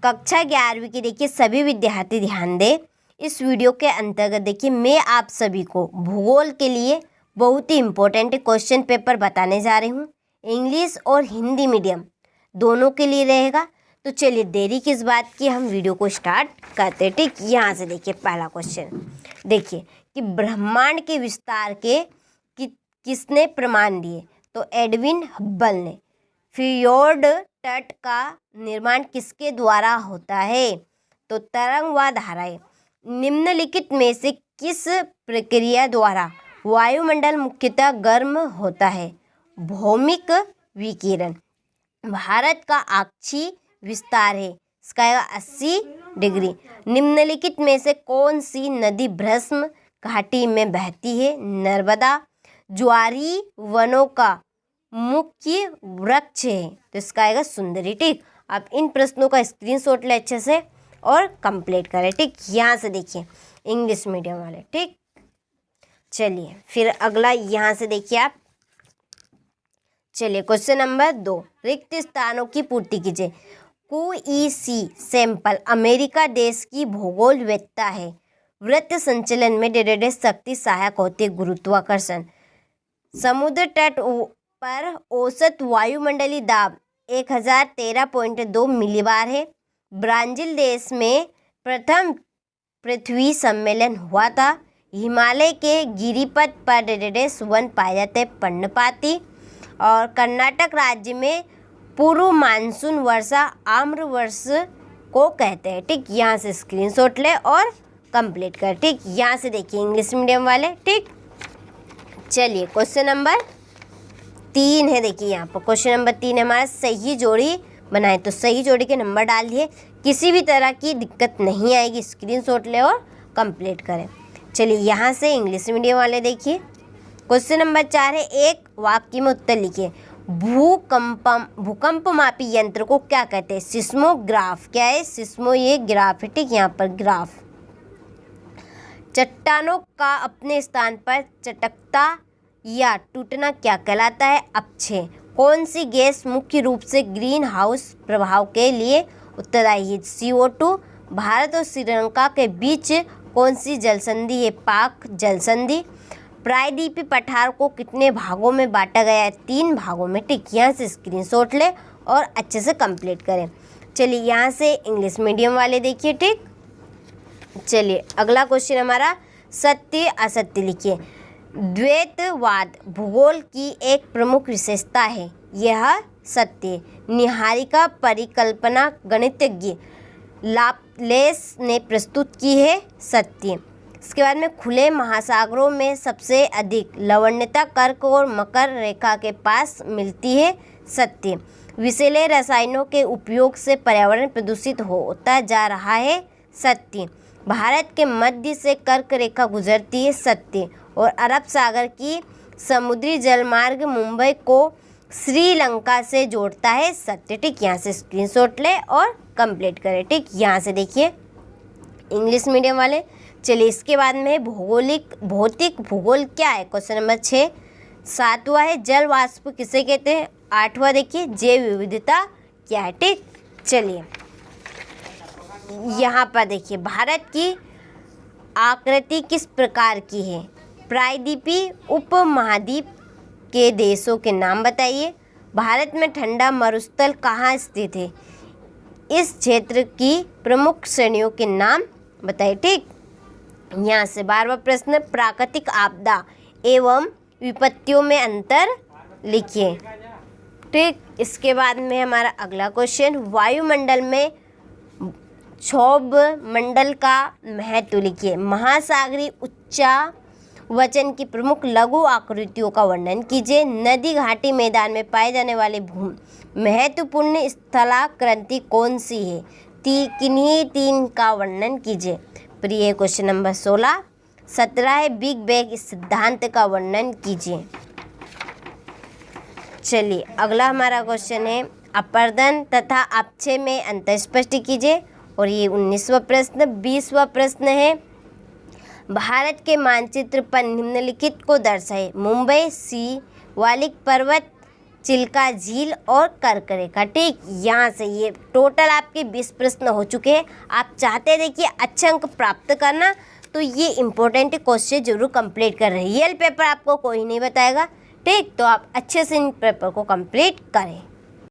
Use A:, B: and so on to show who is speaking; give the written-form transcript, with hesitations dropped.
A: कक्षा 11वीं के देखिए सभी विद्यार्थी ध्यान दें। इस वीडियो के अंतर्गत देखिए मैं आप सभी को भूगोल के लिए बहुत ही इम्पोर्टेंट क्वेश्चन पेपर बताने जा रही हूँ। इंग्लिश और हिंदी मीडियम दोनों के लिए रहेगा। तो चलिए देरी किस बात की, हम वीडियो को स्टार्ट करते हैं। ठीक, यहाँ से देखिए पहला क्वेश्चन देखिए कि ब्रह्मांड के विस्तार के किसने प्रमाण दिए? तो एडविन हब्बल ने। फियोर्ड तट का निर्माण किसके द्वारा होता है? तो तरंग व धाराएं। निम्नलिखित में से किस प्रक्रिया द्वारा वायुमंडल मुख्यतः गर्म होता है? भौमिक विकिरण। भारत का अक्षीय विस्तार है इसका 80 डिग्री। निम्नलिखित में से कौन सी नदी भ्रष्म घाटी में बहती है? नर्मदा। ज्वारी वनों का मुख्य वृक्ष है तो इसका आएगा सुंदरी। ठीक, आप इन प्रश्नों का स्क्रीनशॉट ले अच्छे से और कंप्लीट करें। ठीक, यहाँ से देखिए इंग्लिश मीडियम वाले। ठीक, चलिए फिर अगला यहाँ से देखिए आप। चलिए क्वेश्चन नंबर 2, रिक्त स्थानों की पूर्ति कीजिए। QEC सैंपल अमेरिका देश की भूगोलवेत्ता है। वृत्त संचलन में डेढ़ शक्ति सहायक होती है। गुरुत्वाकर्षण। समुद्र तट पर औसत वायुमंडलीय दाब 1013.2 मिलीबार है। ब्राज़ील देश में प्रथम पृथ्वी सम्मेलन हुआ था। हिमालय के गिरिपथ पर वन पाए जाते हैं, पर्णपाती। और कर्नाटक राज्य में पूर्व मानसून वर्षा आम्र वर्ष को कहते हैं। ठीक, यहाँ से स्क्रीनशॉट ले और कंप्लीट कर। ठीक, यहाँ से देखिए इंग्लिश मीडियम वाले। ठीक, चलिए क्वेश्चन नंबर 3 है। देखिए यहाँ पर क्वेश्चन नंबर 3 हमारा सही जोड़ी बनाए। तो सही जोड़ी के नंबर डाल दिए, किसी भी तरह की दिक्कत नहीं आएगी। स्क्रीनशॉट ले और कंप्लीट करें। चलिए यहाँ से इंग्लिश मीडियम वाले देखिए क्वेश्चन नंबर 4 है। एक वाक्य में उत्तर लिखिए। भूकंप मापी यंत्र को क्या कहते हैं? सिस्मोग्राफ। क्या है? सिस्मो, ये ग्राफ है। ठीक, यहाँ पर ग्राफ। चट्टानों का अपने स्थान पर चटकता या टूटना क्या कहलाता है? अपक्षय। कौन सी गैस मुख्य रूप से ग्रीन हाउस प्रभाव के लिए उत्तरदायी है? CO2। भारत और श्रीलंका के बीच कौन सी जलसंधि है? पाक जलसंधि। प्रायद्वीपीय पठार को कितने भागों में बांटा गया है? 3 भागों में। ठीक, यहाँ से स्क्रीनशॉट ले और अच्छे से कंप्लीट करें। चलिए यहाँ से इंग्लिश मीडियम वाले देखिए। ठीक, चलिए अगला क्वेश्चन हमारा सत्य असत्य लिखिए। द्वैतवाद भूगोल की एक प्रमुख विशेषता है, यह सत्य। निहारिका परिकल्पना गणितज्ञ लाप्लेस ने प्रस्तुत की है, सत्य। इसके बाद में खुले महासागरों में सबसे अधिक लवणता कर्क और मकर रेखा के पास मिलती है, सत्य। विषैले रसायनों के उपयोग से पर्यावरण प्रदूषित होता जा रहा है, सत्य। भारत के मध्य से कर्क रेखा गुजरती है, सत्य। और अरब सागर की समुद्री जलमार्ग मुंबई को श्रीलंका से जोड़ता है, सत्य। ठीक, यहाँ से स्क्रीनशॉट ले और कंप्लीट करें। ठीक, यहाँ से देखिए इंग्लिश मीडियम वाले। चलिए इसके बाद में भौतिक भूगोल क्या है? Question number 6। 7वां है जल वाष्प किसे कहते हैं? 8वां देखिए जैव विविधता क्या है? ठीक, चलिए यहाँ पर देखिए भारत की आकृति किस प्रकार की है? प्रायद्वीपीय उपमहाद्वीप के देशों के नाम बताइए। भारत में ठंडा मरुस्थल कहाँ स्थित है? इस क्षेत्र की प्रमुख श्रेणियों के नाम बताइए। ठीक, यहाँ से 12वां प्रश्न प्राकृतिक आपदा एवं विपत्तियों में अंतर लिखिए। ठीक, इसके बाद में हमारा अगला क्वेश्चन वायुमंडल में क्षोभ मंडल का महत्व लिखिए। महासागरीय उच्चावचन की प्रमुख लघु आकृतियों का वर्णन कीजिए। नदी घाटी मैदान में पाए जाने वाले महत्वपूर्ण स्थलाकृति कौन सी है? किन्हीं 3 का वर्णन कीजिए। प्रिय क्वेश्चन नंबर 16। 17 है बिग बैंग सिद्धांत का वर्णन कीजिए। चलिए अगला हमारा क्वेश्चन है अपरदन तथा अपक्षय में अंतर स्पष्ट कीजिए। और ये 19वां प्रश्न। 20वां प्रश्न है भारत के मानचित्र पर निम्नलिखित को दर्शाए। मुंबई शिवालिक पर्वत चिल्का झील और कर्क रेखा। ठीक, यहाँ से ये टोटल आपके 20 प्रश्न हो चुके हैं। आप चाहते देखिए अच्छे अंक प्राप्त करना, तो ये इम्पोर्टेंट क्वेश्चन जरूर कंप्लीट कर रहे हैं। रियल पेपर आपको कोई नहीं बताएगा। ठीक, तो आप अच्छे से इन पेपर को कंप्लीट करें।